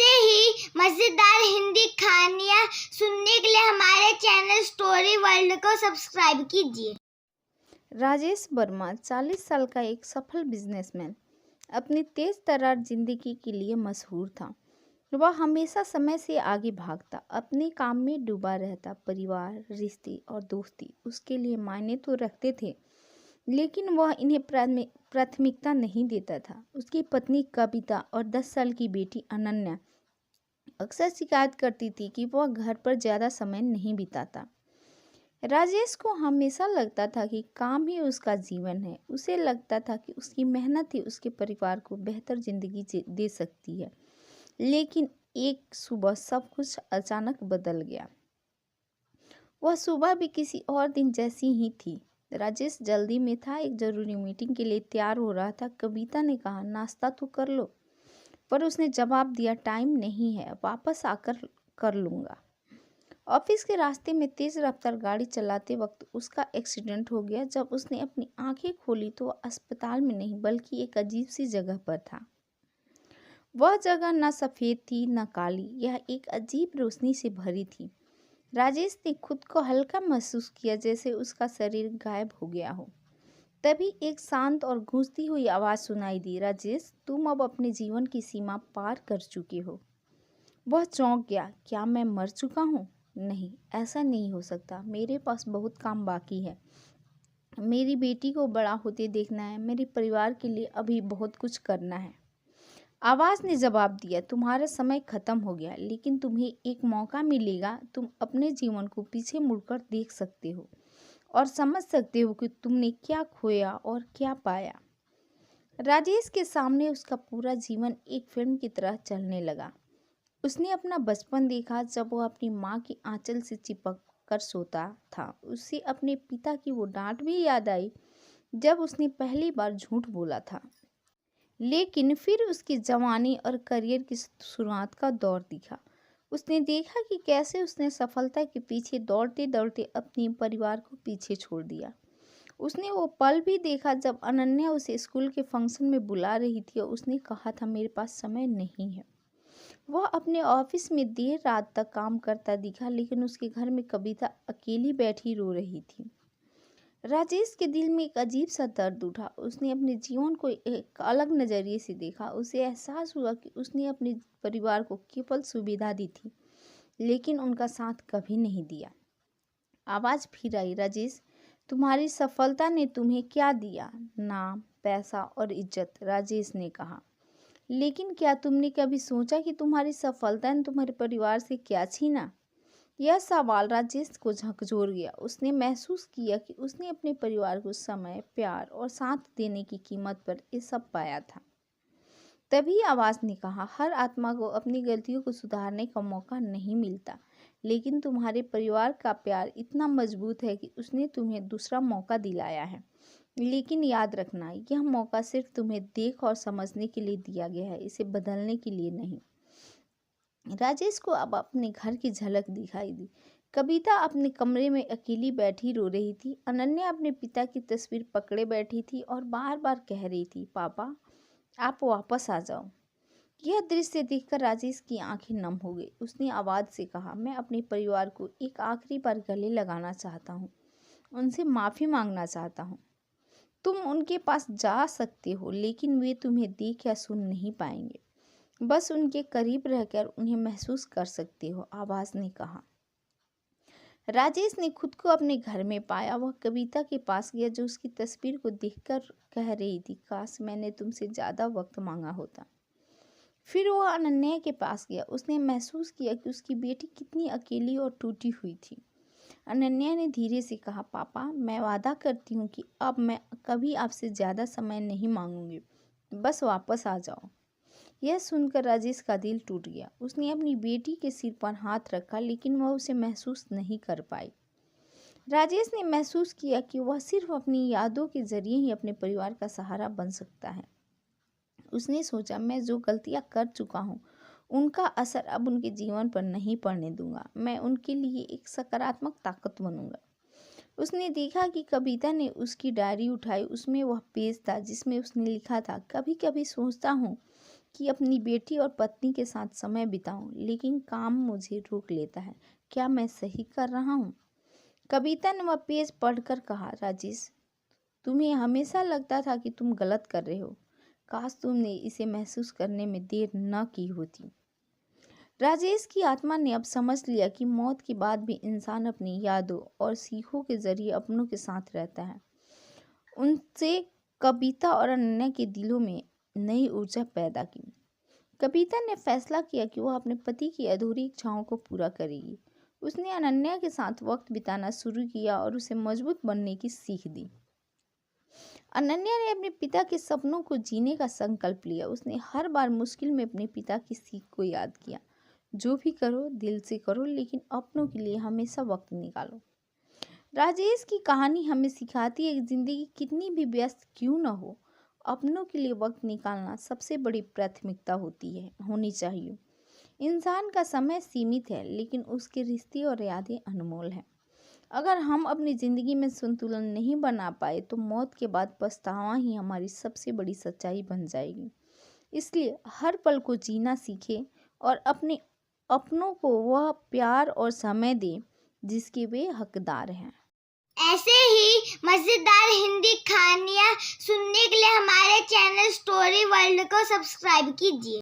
ऐसे ही मजेदार हिंदी कहानियाँ सुनने के लिए हमारे चैनल स्टोरी वर्ल्ड को सब्सक्राइब कीजिए। राजेश वर्मा 40 साल का एक सफल बिजनेसमैन अपनी तेज तर्रार जिंदगी के लिए मशहूर था। वह हमेशा समय से आगे भागता, अपने काम में डूबा रहता। परिवार, रिश्ते और दोस्ती उसके लिए मायने तो रखते थे, लेकिन वह इन्हें प्राथमिकता नहीं देता था। उसकी पत्नी कविता और 10 साल की बेटी अनन्या अक्सर शिकायत करती थी कि वह घर पर ज़्यादा समय नहीं बिताता। राजेश को हमेशा लगता था कि काम ही उसका जीवन है। उसे लगता था कि उसकी मेहनत ही उसके परिवार को बेहतर जिंदगी दे सकती है। लेकिन एक सुबह सब कुछ अचानक बदल गया। वह सुबह भी किसी और दिन जैसी ही थी। राजेश जल्दी में था, एक जरूरी मीटिंग के लिए तैयार हो रहा था। कविता ने कहा, नाश्ता तो कर लो, पर उसने जवाब दिया, टाइम नहीं है, वापस आकर कर लूँगा। ऑफिस के रास्ते में तेज रफ्तार गाड़ी चलाते वक्त उसका एक्सीडेंट हो गया। जब उसने अपनी आंखें खोली तो वह अस्पताल में नहीं बल्कि एक अजीब सी जगह पर था। वह जगह न सफ़ेद थी न काली, यह एक अजीब रोशनी से भरी थी। राजेश ने खुद को हल्का महसूस किया, जैसे उसका शरीर गायब हो गया हो। तभी एक शांत और गूंजती हुई आवाज़ सुनाई दी, राजेश, तुम अब अपने जीवन की सीमा पार कर चुके हो। वह चौंक गया, क्या मैं मर चुका हूँ? नहीं, ऐसा नहीं हो सकता। मेरे पास बहुत काम बाकी है। मेरी बेटी को बड़ा होते देखना है, मेरे परिवार के लिए अभी बहुत कुछ करना है। आवाज़ ने जवाब दिया, तुम्हारा समय खत्म हो गया, लेकिन तुम्हें एक मौका मिलेगा। तुम अपने जीवन को पीछे मुड़कर देख सकते हो और समझ सकते हो कि तुमने क्या खोया और क्या पाया। राजेश के सामने उसका पूरा जीवन एक फिल्म की तरह चलने लगा। उसने अपना बचपन देखा, जब वह अपनी माँ की आंचल से चिपक कर सोता था। उसे अपने पिता की वो डांट भी याद आई जब उसने पहली बार झूठ बोला था। लेकिन फिर उसकी जवानी और करियर की शुरुआत का दौर दिखा। उसने देखा कि कैसे उसने सफलता के पीछे दौड़ते दौड़ते अपने परिवार को पीछे छोड़ दिया। उसने वो पल भी देखा जब अनन्या उसे स्कूल के फंक्शन में बुला रही थी और उसने कहा था, मेरे पास समय नहीं है। वह अपने ऑफिस में देर रात तक काम करता दिखा, लेकिन उसके घर में कविता अकेली बैठी रो रही थी। राजेश के दिल में एक अजीब सा दर्द उठा। उसने अपने जीवन को एक अलग नज़रिए से देखा। उसे एहसास हुआ कि उसने अपने परिवार को केवल सुविधा दी थी, लेकिन उनका साथ कभी नहीं दिया। आवाज़ फिर आई, राजेश, तुम्हारी सफलता ने तुम्हें क्या दिया? नाम, पैसा और इज्जत, राजेश ने कहा। लेकिन क्या तुमने कभी सोचा कि तुम्हारी सफलता ने तुम्हारे परिवार से क्या छीना? यह सवाल राजेश को झकझोर गया। उसने महसूस किया कि उसने अपने परिवार को समय, प्यार और साथ देने की कीमत पर ये सब पाया था। तभी आवाज़ ने कहा, हर आत्मा को अपनी गलतियों को सुधारने का मौका नहीं मिलता, लेकिन तुम्हारे परिवार का प्यार इतना मजबूत है कि उसने तुम्हें दूसरा मौका दिलाया है। लेकिन याद रखना, यह मौका सिर्फ तुम्हें देख और समझने के लिए दिया गया है, इसे बदलने के लिए नहीं। राजेश को अब अपने घर की झलक दिखाई दी। कविता अपने कमरे में अकेली बैठी रो रही थी। अनन्या अपने पिता की तस्वीर पकड़े बैठी थी और बार बार कह रही थी, पापा आप वापस आ जाओ। यह दृश्य देखकर राजेश की आंखें नम हो गई। उसने आवाज़ से कहा, मैं अपने परिवार को एक आखिरी बार गले लगाना चाहता हूँ, उनसे माफ़ी मांगना चाहता हूँ। तुम उनके पास जा सकते हो, लेकिन वे तुम्हें देख या सुन नहीं पाएंगे। बस उनके करीब रहकर उन्हें महसूस कर सकते हो, आवाज़ ने कहा। राजेश ने खुद को अपने घर में पाया। वह कविता के पास गया, जो उसकी तस्वीर को देखकर कह रही थी, काश मैंने तुमसे ज़्यादा वक्त मांगा होता। फिर वह अनन्या के पास गया। उसने महसूस किया कि उसकी बेटी कितनी अकेली और टूटी हुई थी। अनन्या ने धीरे से कहा, पापा मैं वादा करती हूँ कि अब मैं कभी आपसे ज़्यादा समय नहीं मांगूंगी, बस वापस आ जाओ। यह सुनकर राजेश का दिल टूट गया। उसने अपनी बेटी के सिर पर हाथ रखा, लेकिन वह उसे महसूस नहीं कर पाई। राजेश ने महसूस किया कि वह सिर्फ अपनी यादों के जरिए ही अपने परिवार का सहारा बन सकता है। उसने सोचा, मैं जो गलतियां कर चुका हूँ उनका असर अब उनके जीवन पर नहीं पड़ने दूंगा। मैं उनके लिए एक सकारात्मक ताकत बनूंगा। उसने देखा कि कविता ने उसकी डायरी उठाई। उसमें वह पेज था जिसमें उसने लिखा था, कभी कभी सोचता हूँ कि अपनी बेटी और पत्नी के साथ समय बिताऊं, लेकिन काम मुझे रोक लेता है। क्या मैं सही कर रहा हूँ? कविता ने वह पेज पढ़कर कहा, राजेश, तुम्हें हमेशा लगता था कि तुम गलत कर रहे हो। काश तुमने इसे महसूस करने में देर न की होती। राजेश की आत्मा ने अब समझ लिया कि मौत के बाद भी इंसान अपनी यादों और सीखों के जरिए अपनों के साथ रहता है। उनसे कविता और अनन्या के दिलों में नई ऊर्जा पैदा की। कविता ने फैसला किया कि वह अपने पति की अधूरी इच्छाओं को पूरा करेगी। उसने अनन्या के साथ वक्त बिताना शुरू किया और उसे मजबूत बनने की सीख दी। अनन्या ने अपने पिता के सपनों को जीने का संकल्प लिया। उसने हर बार मुश्किल में अपने पिता की सीख को याद किया, जो भी करो दिल से करो, लेकिन अपनों के लिए हमेशा वक्त निकालो। राजेश की कहानी हमें सिखाती है कि जिंदगी कितनी भी व्यस्त क्यों न हो, अपनों के लिए वक्त निकालना सबसे बड़ी प्राथमिकता होनी चाहिए। इंसान का समय सीमित है, लेकिन उसके रिश्ते और यादें अनमोल हैं। अगर हम अपनी ज़िंदगी में संतुलन नहीं बना पाए तो मौत के बाद पछतावा ही हमारी सबसे बड़ी सच्चाई बन जाएगी। इसलिए हर पल को जीना सीखें और अपने अपनों को वह प्यार और समय दें जिसके वे हकदार हैं। ऐसे ही मज़ेदार हिंदी कहानियाँ सुनने के लिए हमारे चैनल स्टोरी वर्ल्ड को सब्सक्राइब कीजिए।